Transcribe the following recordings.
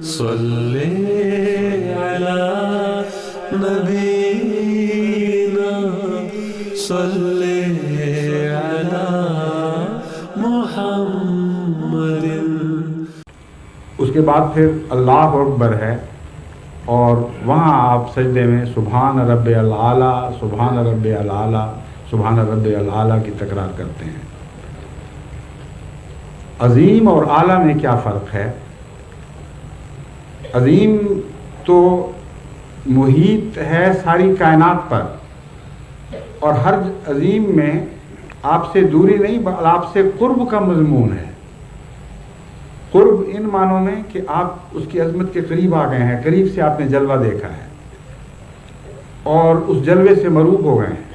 صلی علی نبینا صلی علی محمد۔ اس کے بعد پھر اللہ اکبر ہے، اور وہاں آپ سجدے میں سبحان رب العالی سبحان رب العالی سبحان رب العالی کی تکرار کرتے ہیں۔ عظیم اور اعلیٰ میں کیا فرق ہے؟ عظیم تو محیط ہے ساری کائنات پر، اور ہر عظیم میں آپ سے دوری نہیں بلکہ آپ سے قرب کا مضمون ہے۔ قرب ان معنوں میں کہ آپ اس کی عظمت کے قریب آ گئے ہیں، قریب سے آپ نے جلوہ دیکھا ہے اور اس جلوے سے مروب ہو گئے ہیں۔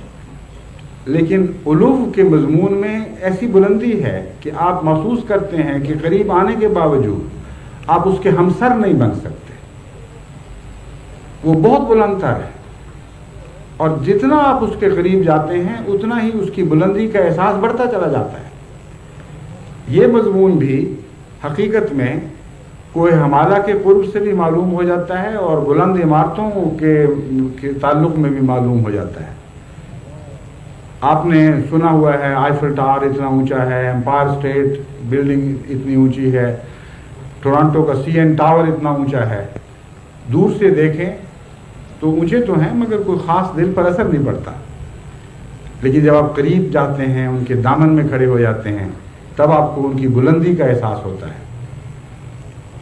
لیکن علو کے مضمون میں ایسی بلندی ہے کہ آپ محسوس کرتے ہیں کہ قریب آنے کے باوجود آپ اس کے ہمسر نہیں بن سکتے، وہ بہت بلند تر ہے، اور جتنا آپ اس کے قریب جاتے ہیں اتنا ہی اس کی بلندی کا احساس بڑھتا چلا جاتا ہے۔ یہ مضمون بھی حقیقت میں کوہ ہمالہ کے قرب سے بھی معلوم ہو جاتا ہے، اور بلند عمارتوں کے تعلق میں بھی معلوم ہو جاتا ہے۔ آپ نے سنا ہوا ہے آئیفل ٹاور اتنا اونچا ہے، امپائر اسٹیٹ بلڈنگ اتنی اونچی ہے، ٹورانٹو کا سی این ٹاور اتنا اونچا ہے۔ دور سے دیکھیں تو اونچے تو ہیں مگر کوئی خاص دل پر اثر نہیں پڑتا، لیکن جب آپ قریب جاتے ہیں، ان کے دامن میں کھڑے ہو جاتے ہیں، تب آپ کو ان کی بلندی کا احساس ہوتا ہے۔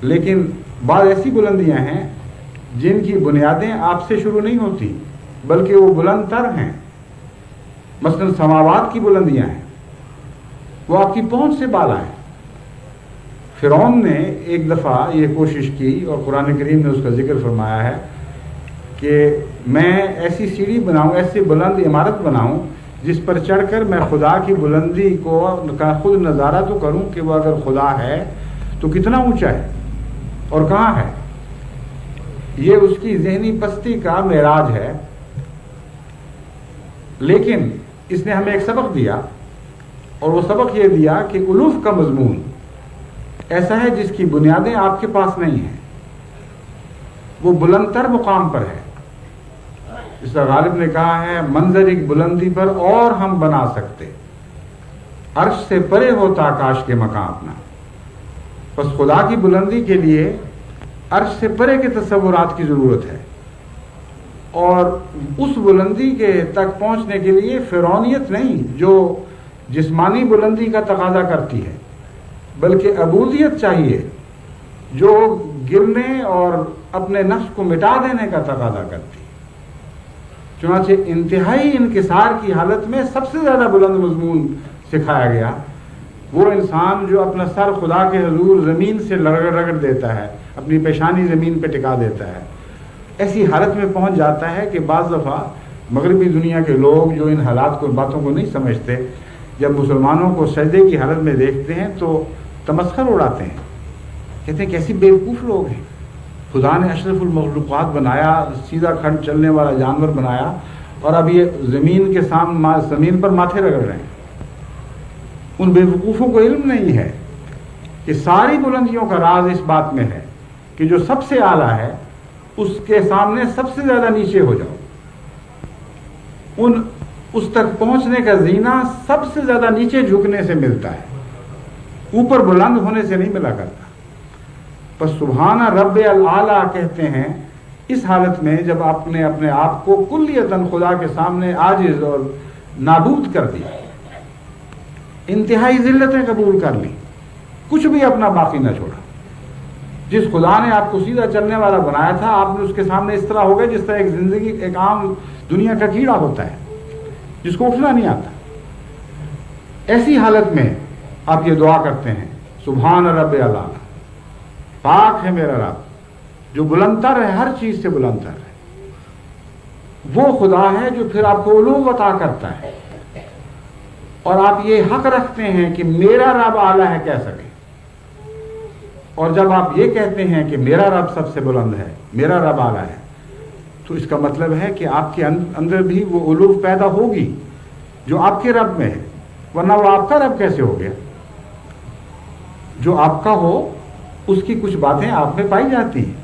لیکن بعض ایسی بلندیاں ہیں جن کی بنیادیں آپ سے شروع نہیں ہوتی بلکہ وہ بلند تر ہیں۔ مثلا سماوات کی بلندیاں ہیں، وہ آپ کی پہنچ سے بالا ہیں۔ فرعون نے ایک دفعہ یہ کوشش کی، اور قرآن کریم نے اس کا ذکر فرمایا ہے کہ میں ایسی سیڑھی بناؤں، ایسی بلند عمارت بناؤں جس پر چڑھ کر میں خدا کی بلندی کو خود نظارہ تو کروں کہ وہ اگر خدا ہے تو کتنا اونچا ہے اور کہاں ہے۔ یہ اس کی ذہنی پستی کا معراج ہے۔ لیکن اس نے ہمیں ایک سبق دیا، اور وہ سبق یہ دیا کہ الوف کا مضمون ایسا ہے جس کی بنیادیں آپ کے پاس نہیں ہیں، وہ بلند تر مقام پر ہے۔ اس طرح غالب نے کہا ہے منظر ایک بلندی پر اور ہم بنا سکتے، عرش سے پرے ہوتا کاش کے مقام اپنا۔ بس خدا کی بلندی کے لیے عرش سے پرے کے تصورات کی ضرورت ہے، اور اس بلندی کے تک پہنچنے کے لیے فرعونیت نہیں جو جسمانی بلندی کا تقاضا کرتی ہے، بلکہ عبودیت چاہیے جو گرنے اور اپنے نفس کو مٹا دینے کا تقاضا کرتی ہے۔ چنانچہ انتہائی انکسار کی حالت میں سب سے زیادہ بلند مضمون سکھایا گیا، وہ انسان جو اپنا سر خدا کے حضور زمین سے رگڑ دیتا ہے، اپنی پیشانی زمین پہ ٹکا دیتا ہے، ایسی حالت میں پہنچ جاتا ہے کہ بعض دفعہ مغربی دنیا کے لوگ جو ان حالات کو باتوں کو نہیں سمجھتے، جب مسلمانوں کو سجدے کی حالت میں دیکھتے ہیں تو تمسخر اڑاتے ہیں، کہتے ہیں کیسی بیوقوف لوگ ہیں، خدا نے اشرف المخلوقات بنایا، سیدھا کھڑ چلنے والا جانور بنایا، اور اب یہ زمین کے سامنے زمین پر ماتھے رگڑ رہے ہیں۔ ان بیوقوفوں کو علم نہیں ہے کہ ساری بلندیوں کا راز اس بات میں ہے کہ جو سب سے اعلیٰ ہے اس کے سامنے سب سے زیادہ نیچے ہو جاؤ۔ اس تک پہنچنے کا زینہ سب سے زیادہ نیچے جھکنے سے ملتا ہے، اوپر بلند ہونے سے نہیں ملا کرتا۔ پس سبحان رب العالی کہتے ہیں اس حالت میں جب آپ نے اپنے آپ کو کلیتاً خدا کے سامنے عاجز اور نابود کر دیا، انتہائی ذلتیں قبول کر لی، کچھ بھی اپنا باقی نہ چھوڑا۔ جس خدا نے آپ کو سیدھا چلنے والا بنایا تھا، آپ نے اس کے سامنے اس طرح ہو گئے جس طرح ایک عام دنیا کا کیڑا ہوتا ہے جس کو اٹھنا نہیں آتا۔ ایسی حالت میں آپ یہ دعا کرتے ہیں سبحان رب العالی، پاک ہے میرا رب جو بلند تر ہے، ہر چیز سے بلند تر ہے۔ وہ خدا ہے جو پھر آپ کو علو عطا کرتا ہے، اور آپ یہ حق رکھتے ہیں کہ میرا رب اعلیٰ ہے کہہ سکے۔ اور جب آپ یہ کہتے ہیں کہ میرا رب سب سے بلند ہے، میرا رب اعلیٰ ہے، تو اس کا مطلب ہے کہ آپ کے اندر بھی وہ علو پیدا ہوگی جو آپ کے رب میں ہے، ورنہ وہ آپ کا رب کیسے ہو گیا؟ جو آپ کا ہو اس کی کچھ باتیں آپ میں پائی جاتی ہیں،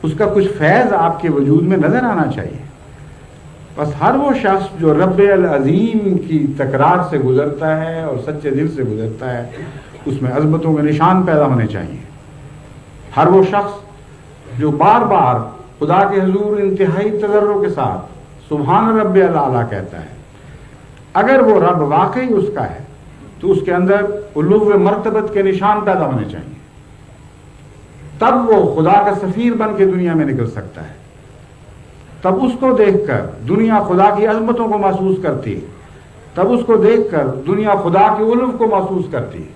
اس کا کچھ فیض آپ کے وجود میں نظر آنا چاہیے۔ بس ہر وہ شخص جو رب العظیم کی تکرار سے گزرتا ہے اور سچے دل سے گزرتا ہے، اس میں عظمتوں کے نشان پیدا ہونے چاہیے۔ ہر وہ شخص جو بار بار خدا کے حضور انتہائی تضرع کے ساتھ سبحان رب الاعلیٰ کہتا ہے، اگر وہ رب واقعی اس کا ہے تو اس کے اندر علو مرتبت کے نشان پیدا ہونے چاہیے، تب وہ خدا کا سفیر بن کے دنیا میں نکل سکتا ہے۔ تب اس کو دیکھ کر دنیا خدا کی عظمتوں کو محسوس کرتی ہے، تب اس کو دیکھ کر دنیا خدا کے علو کو محسوس کرتی ہے۔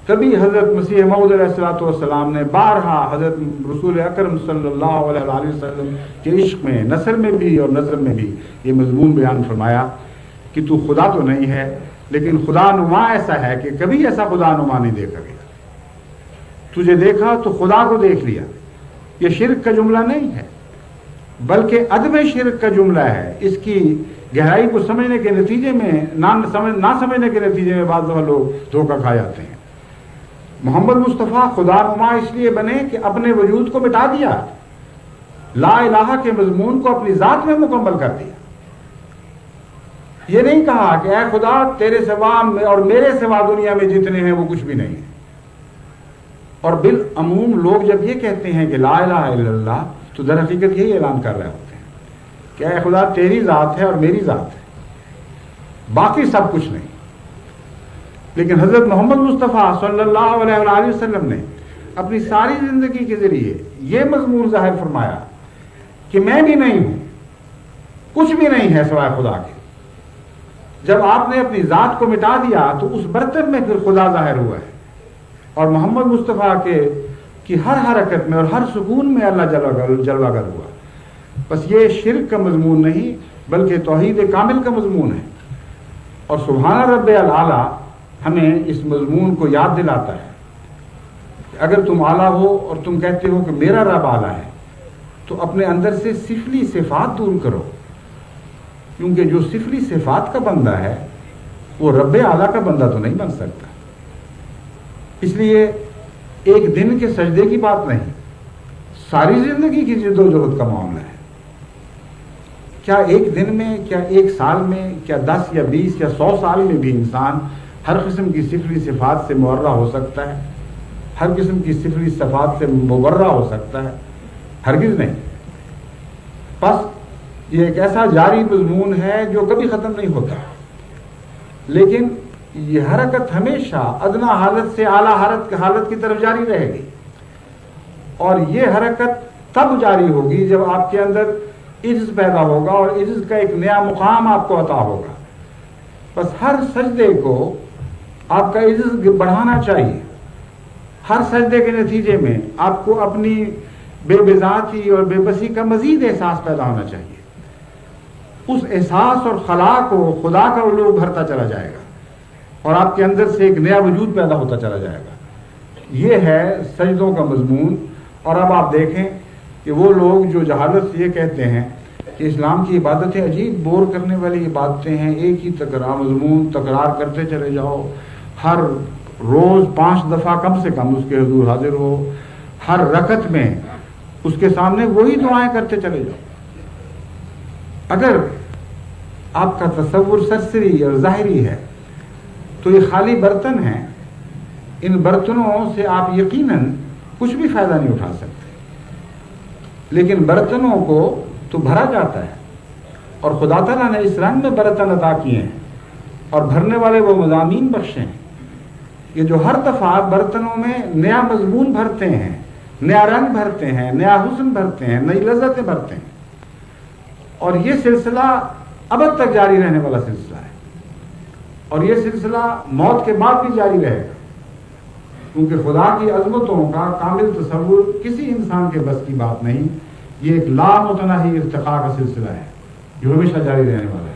تبھی حضرت مسیح موعود علیہ السلام نے بارہا حضرت رسول اکرم صلی اللہ علیہ وسلم کے عشق میں نثر میں بھی اور نظر میں بھی یہ مضمون بیان فرمایا کہ تو خدا تو نہیں ہے، لیکن خدا نما ایسا ہے کہ کبھی ایسا خدا نما نہیں دیکھا گیا۔ تجھے دیکھا تو خدا کو دیکھ لیا۔ یہ شرک کا جملہ نہیں ہے، بلکہ عدم شرک کا جملہ ہے۔ اس کی گہرائی کو سمجھنے کے نتیجے میں نہ سمجھنے کے نتیجے میں بعض دفعہ لوگ دھوکہ کھا جاتے ہیں۔ محمد مصطفیٰ خدا نما اس لیے بنے کہ اپنے وجود کو مٹا دیا، لا الہ کے مضمون کو اپنی ذات میں مکمل کر دیا۔ یہ نہیں کہا کہ اے خدا تیرے سوا اور میرے سوا دنیا میں جتنے ہیں وہ کچھ بھی نہیں ہیں۔ اور بالعموم لوگ جب یہ کہتے ہیں کہ لا الہ الا اللہ تو در حقیقت یہی اعلان کر رہے ہوتے ہیں کہ اے خدا تیری ذات ہے اور میری ذات ہے، باقی سب کچھ نہیں۔ لیکن حضرت محمد مصطفیٰ صلی اللہ علیہ وآلہ وسلم نے اپنی ساری زندگی کے ذریعے یہ مضمون ظاہر فرمایا کہ میں بھی نہیں ہوں، کچھ بھی نہیں ہے سوائے خدا کے۔ جب آپ نے اپنی ذات کو مٹا دیا تو اس برتن میں پھر خدا ظاہر ہوا ہے، اور محمد مصطفیٰ کی ہر حرکت میں اور ہر سکون میں اللہ جلوہ گر ہوا۔ بس یہ شرک کا مضمون نہیں بلکہ توحید کامل کا مضمون ہے، اور سبحان رب الاعلیٰ ہمیں اس مضمون کو یاد دلاتا ہے کہ اگر تم اعلیٰ ہو اور تم کہتے ہو کہ میرا رب اعلیٰ ہے تو اپنے اندر سے سفلی صفات دور کرو، کیونکہ جو سفلی صفات کا بندہ ہے وہ رب اعلیٰ کا بندہ تو نہیں بن سکتا۔ اس لیے ایک دن کے سجدے کی بات نہیں، ساری زندگی کی جد و جہد کا معاملہ ہے۔ کیا ایک دن میں، کیا ایک سال میں، کیا 10 یا 20 یا 100 سال میں بھی انسان ہر قسم کی سفلی صفات سے معرہ ہو سکتا ہے؟ ہر قسم کی سفلی صفات سے مبرہ ہو سکتا ہے؟ ہرگز نہیں۔ بس یہ ایک ایسا جاری مضمون ہے جو کبھی ختم نہیں ہوتا، لیکن یہ حرکت ہمیشہ ادنا حالت سے اعلیٰ حالت کی طرف جاری رہے گی، اور یہ حرکت تب جاری ہوگی جب آپ کے اندر عجز پیدا ہوگا اور عجز کا ایک نیا مقام آپ کو عطا ہوگا۔ بس ہر سجدے کو آپ کا عجز بڑھانا چاہیے، ہر سجدے کے نتیجے میں آپ کو اپنی بے بذاتی اور بے بسی کا مزید احساس پیدا ہونا چاہیے۔ اس احساس اور خلا کو خدا کا علو بھرتا چلا جائے گا اور آپ کے اندر سے ایک نیا وجود پیدا ہوتا چلا جائے گا۔ یہ ہے سجدوں کا مضمون۔ اور اب آپ دیکھیں کہ وہ لوگ جو جہالت سے یہ کہتے ہیں کہ اسلام کی عبادتیں عجیب بور کرنے والی عبادتیں ہیں، ایک ہی مضمون تکرار کرتے چلے جاؤ، ہر روز 5 دفعہ کم سے کم اس کے حضور حاضر ہو، ہر رکعت میں اس کے سامنے وہی دعائیں کرتے چلے جاؤ۔ اگر آپ کا تصور سرسری اور ظاہری ہے تو یہ خالی برتن ہیں، ان برتنوں سے آپ یقیناً کچھ بھی فائدہ نہیں اٹھا سکتے، لیکن برتنوں کو تو بھرا جاتا ہے، اور خدا تعالیٰ نے اس رنگ میں برتن عطا کیے ہیں اور بھرنے والے وہ مضامین بخشے ہیں کہ جو ہر دفعہ برتنوں میں نیا مضمون بھرتے ہیں، نیا رنگ بھرتے ہیں، نیا حسن بھرتے ہیں، نئی لذتیں بھرتے ہیں، اور یہ سلسلہ ابد تک جاری رہنے والا سلسلہ ہے، اور یہ سلسلہ موت کے بعد بھی جاری رہے گا، کیونکہ خدا کی عظمتوں کا کامل تصور کسی انسان کے بس کی بات نہیں۔ یہ ایک لامتناہی ارتقاء کا سلسلہ ہے جو ہمیشہ جاری رہنے والا ہے۔